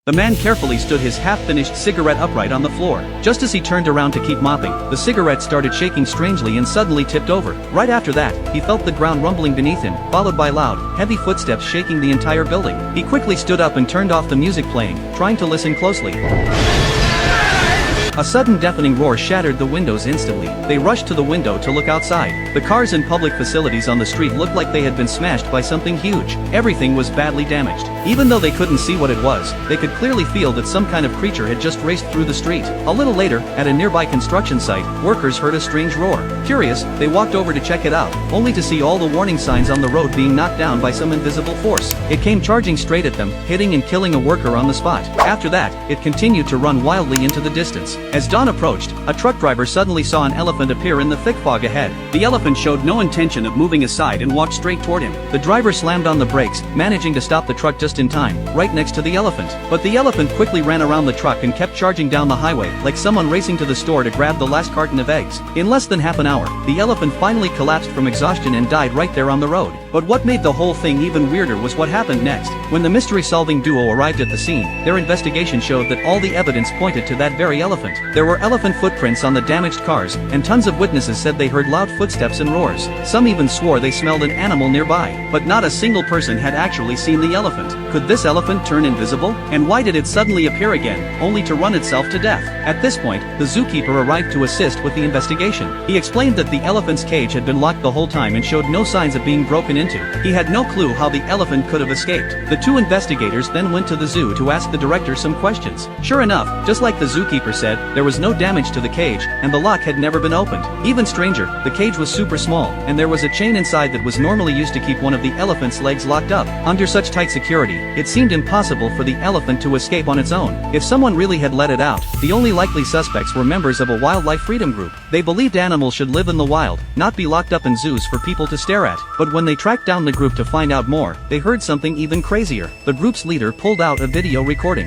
The man carefully stood his half-finished cigarette upright on the floor. Just as he turned around to keep mopping, the cigarette started shaking strangely and suddenly tipped over. Right after that, he felt the ground rumbling beneath him, followed by loud, heavy footsteps shaking the entire building. He quickly stood up and turned off the music playing, trying to listen closely. A sudden deafening roar shattered the windows instantly. They rushed to the window to look outside. The cars and public facilities on the street looked like they had been smashed by something huge. Everything was badly damaged. Even though they couldn't see what it was, they could clearly feel that some kind of creature had just raced through the street. A little later, at a nearby construction site, workers heard a strange roar. Curious, they walked over to check it out, only to see all the warning signs on the road being knocked down by some invisible force. It came charging straight at them, hitting and killing a worker on the spot. After that, it continued to run wildly into the distance. As dawn approached, a truck driver suddenly saw an elephant appear in the thick fog ahead. The elephant showed no intention of moving aside and walked straight toward him. The driver slammed on the brakes, managing to stop the truck just in time, right next to the elephant. But the elephant quickly ran around the truck and kept charging down the highway, like someone racing to the store to grab the last carton of eggs. In less than half an hour, the elephant finally collapsed from exhaustion and died right there on the road. But what made the whole thing even weirder was what happened next. When the mystery-solving duo arrived at the scene, their investigation showed that all the evidence pointed to that very elephant. There were elephant footprints on the damaged cars, and tons of witnesses said they heard loud footsteps and roars. Some even swore they smelled an animal nearby. But not a single person had actually seen the elephant. Could this elephant turn invisible? And why did it suddenly appear again, only to run itself to death? At this point, the zookeeper arrived to assist with the investigation. He explained that the elephant's cage had been locked the whole time and showed no signs of being broken into. He had no clue how the elephant could have escaped. The two investigators then went to the zoo to ask the director some questions. Sure enough, just like the zookeeper said, there was no damage to the cage, and the lock had never been opened. Even stranger, the cage was super small, and there was a chain inside that was normally used to keep one of the elephant's legs locked up. Under such tight security, it seemed impossible for the elephant to escape on its own. If someone really had let it out, the only likely suspects were members of a wildlife freedom group. They believed animals should live in the wild, not be locked up in zoos for people to stare at. But when they tracked down the group to find out more, they heard something even crazier. The group's leader pulled out a video recording.